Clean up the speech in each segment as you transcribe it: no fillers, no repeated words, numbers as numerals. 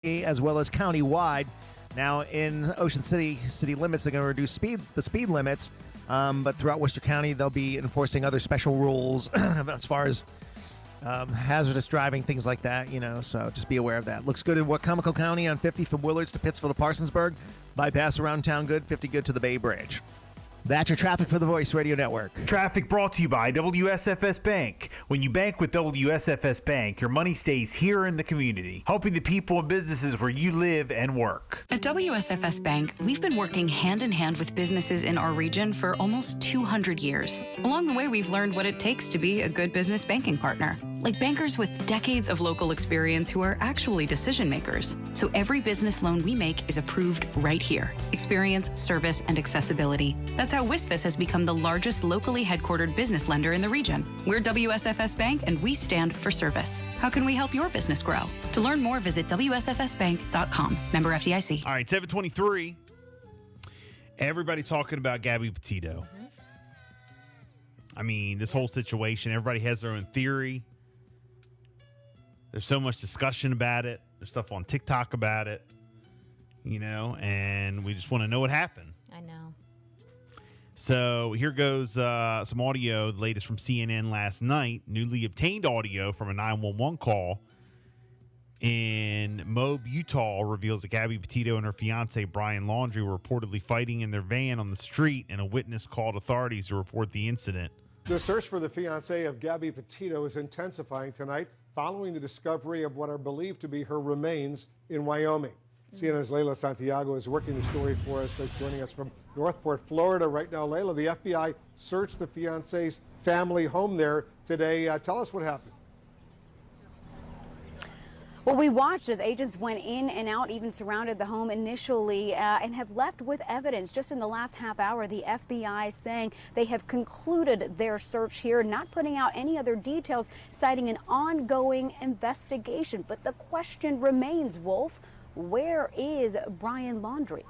as well as county-wide. Now in Ocean City limits, they're going to reduce the speed limits, but throughout Worcester County, they'll be enforcing other special rules as far as hazardous driving, things like that, so just be aware of that. Looks good in Wacomico County on 50 from Willards to Pittsfield to Parsonsburg. Bypass around town good, 50 good to the Bay Bridge. That's your traffic for the Voice Radio Network. Traffic brought to you by WSFS Bank. When you bank with WSFS Bank, your money stays here in the community, helping the people and businesses where you live and work. At WSFS Bank, we've been working hand in hand with businesses in our region for almost 200 years. Along the way, we've learned what it takes to be a good business banking partner. Like bankers with decades of local experience who are actually decision makers. So every business loan we make is approved right here. Experience, service, and accessibility. That's how WSFS has become the largest locally headquartered business lender in the region. We're WSFS Bank, and we stand for service. How can we help your business grow? To learn more, visit WSFSbank.com. Member FDIC. All right, 723. Everybody talking about Gabby Petito. I mean, this whole situation, everybody has their own theory. There's so much discussion about it. There's stuff on TikTok about it, and we just want to know what happened. I know. So here goes some audio, the latest from CNN last night. Newly obtained audio from a 911 call in Moab, Utah, reveals that Gabby Petito and her fiance, Brian Laundrie, were reportedly fighting in their van on the street, and a witness called authorities to report the incident. The search for the fiance of Gabby Petito is intensifying tonight following the discovery of what are believed to be her remains in Wyoming. CNN's Layla Santiago is working the story for us, joining us from Northport, Florida right now. Layla, the FBI searched the fiance's family home there today. Tell us what happened. Well, we watched as agents went in and out, even surrounded the home initially, and have left with evidence. Just in the last half hour, the FBI saying they have concluded their search here, not putting out any other details, citing an ongoing investigation. But the question remains, Wolf, where is Brian Laundrie?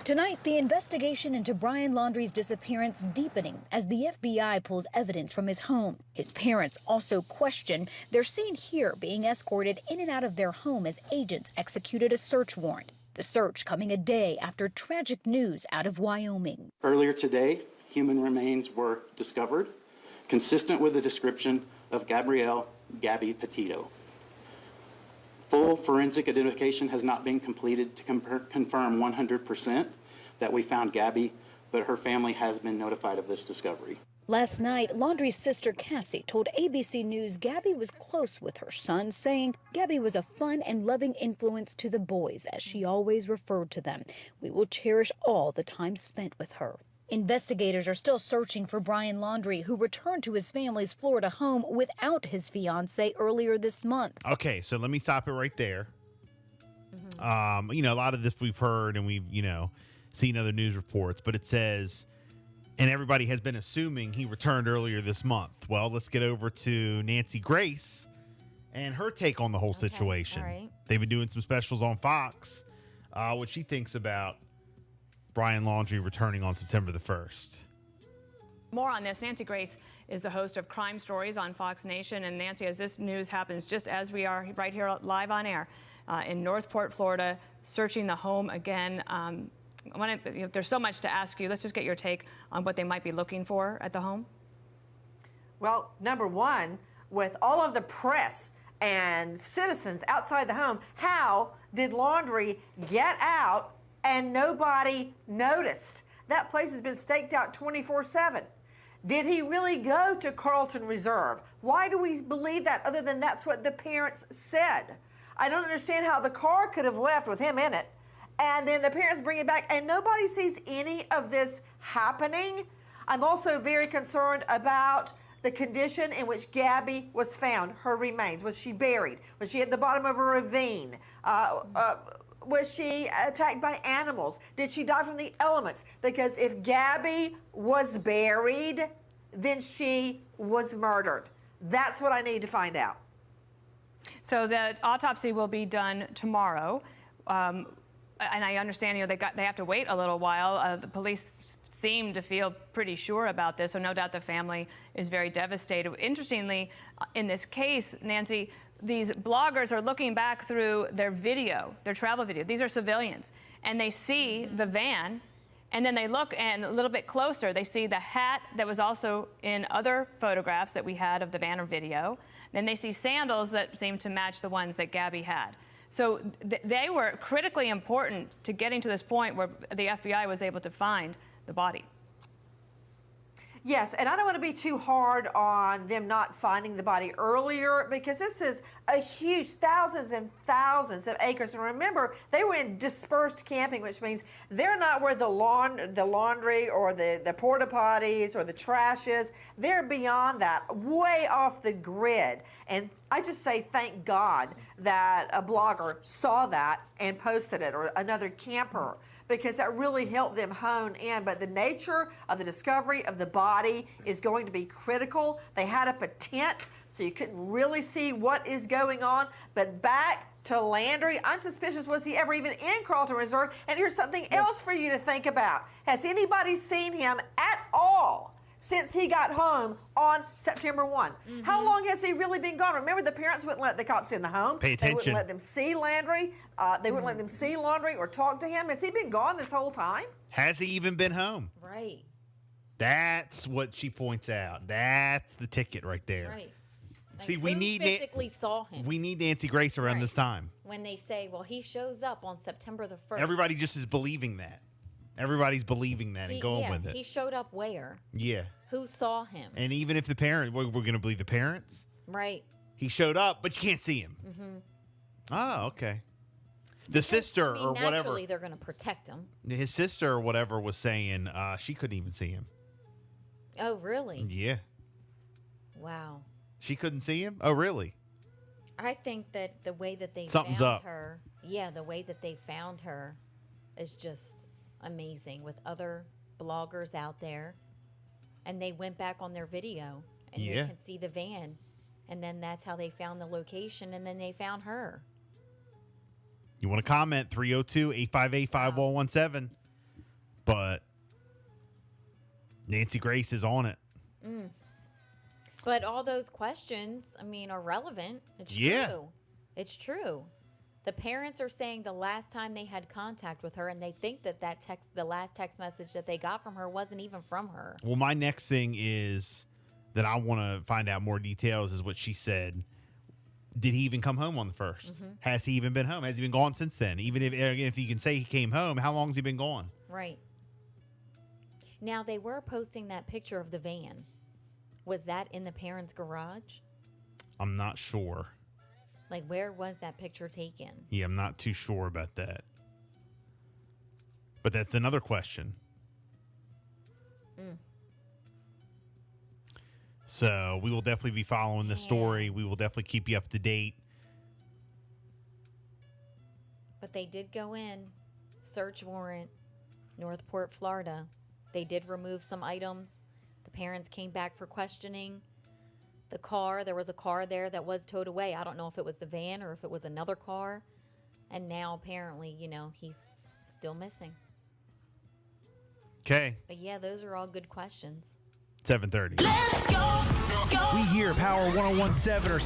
Tonight, the investigation into Brian Laundrie's disappearance deepening as the FBI pulls evidence from his home. His parents also question. They're seen here being escorted in and out of their home as agents executed a search warrant. The search coming a day after tragic news out of Wyoming. Earlier today, human remains were discovered, consistent with the description of Gabby Petito. Full forensic identification has not been completed to confirm 100% that we found Gabby, but her family has been notified of this discovery. Last night, Laundrie's sister Cassie told ABC News Gabby was close with her son, saying Gabby was a fun and loving influence to the boys, as she always referred to them. We will cherish all the time spent with her. Investigators are still searching for Brian Laundrie, who returned to his family's Florida home without his fiancée earlier this month. Okay, so let me stop it right there. A lot of this we've heard and we've, seen other news reports, but it says, and everybody has been assuming he returned earlier this month. Well, let's get over to Nancy Grace and her take on the whole situation. All right. They've been doing some specials on Fox, what she thinks about Brian Laundrie returning on September the 1st. More on this. Nancy Grace is the host of Crime Stories on Fox Nation. And Nancy, as this news happens, just as we are right here live on air in Northport, Florida, searching the home again. There's so much to ask you. Let's just get your take on what they might be looking for at the home. Well, number one, with all of the press and citizens outside the home, how did Laundrie get out and nobody noticed? That place has been staked out 24/7. Did he really go to Carlton Reserve? Why do we believe that, other than that's what the parents said? I don't understand how the car could have left with him in it, and then the parents bring it back, and nobody sees any of this happening. I'm also very concerned about the condition in which Gabby was found, her remains. Was she buried? Was she at the bottom of a ravine? Was she attacked by animals? Did she die from the elements? Because if Gabby was buried, then she was murdered. That's what I need to find out. So the autopsy will be done tomorrow. And I understand, they have to wait a little while. The police seem to feel pretty sure about this, so no doubt the family is very devastated. Interestingly, in this case, Nancy, these bloggers are looking back through their video, their travel video. These are civilians. And they see the van, and then they look, and a little bit closer, they see the hat that was also in other photographs that we had of the van or video. Then they see sandals that seem to match the ones that Gabby had. So they were critically important to getting to this point where the FBI was able to find the body. Yes, and I don't want to be too hard on them not finding the body earlier, because this is a huge, thousands and thousands of acres. And remember, they were in dispersed camping, which means they're not where the laundry or the porta potties or the trash is. They're beyond that, way off the grid. And I just say thank God that a blogger saw that and posted it, or another camper, because that really helped them hone in. But the nature of the discovery of the body is going to be critical. They had up a tent, so you couldn't really see what is going on. But back to Laundrie, I'm suspicious, was he ever even in Carlton Reserve? And here's something else for you to think about. Has anybody seen him at all since he got home on September 1? How long has he really been gone? Remember, the parents wouldn't let the cops in the home. Pay attention. They wouldn't let them see Laundrie. They wouldn't let them see Laundrie or talk to him. Has he been gone this whole time? Has he even been home? Right. That's what she points out. That's the ticket right there. Right. Like, See, we who need physically saw him. We need Nancy Grace around Right. this time. When they say, well, he shows up on September the 1st. Everybody just is believing that. Everybody's believing that and going with it. He showed up where? Yeah. Who saw him? And even if the parent, we're going to believe the parents. Right. He showed up, but you can't see him. Oh, okay. The sister or whatever. Naturally, they're going to protect him. His sister or whatever was saying she couldn't even see him. Oh, really? Yeah. Wow. She couldn't see him? Oh, really? I think that the way that they Something's found up. her, the way that they found her is just amazing, with other bloggers out there. And they went back on their video, and they can see the van. And then that's how they found the location, and then they found her. You want to comment, 302-858-5117. But Nancy Grace is on it. But all those questions, I mean, are relevant. It's true. It's true. The parents are saying the last time they had contact with her, and they think that the last text message that they got from her wasn't even from her. Well, my next thing is that I want to find out more details is what she said. Did he even come home on the 1st? Has he even been home? Has he been gone since then? Even if you can say he came home, how long has he been gone? Right. Now, they were posting that picture of the van. Was that in the parents' garage? I'm not sure. Like, where was that picture taken? Yeah, I'm not too sure about that. But that's another question. So we will definitely be following the story. We will definitely keep you up to date. But they did go in, search warrant, Northport, Florida. They did remove some items. The parents came back for questioning. The car, there was a car there that was towed away. I don't know if it was the van or if it was another car. And now apparently, he's still missing. Okay. But yeah, those are all good questions. 7:30. Let's go. We here, Power 101.7 are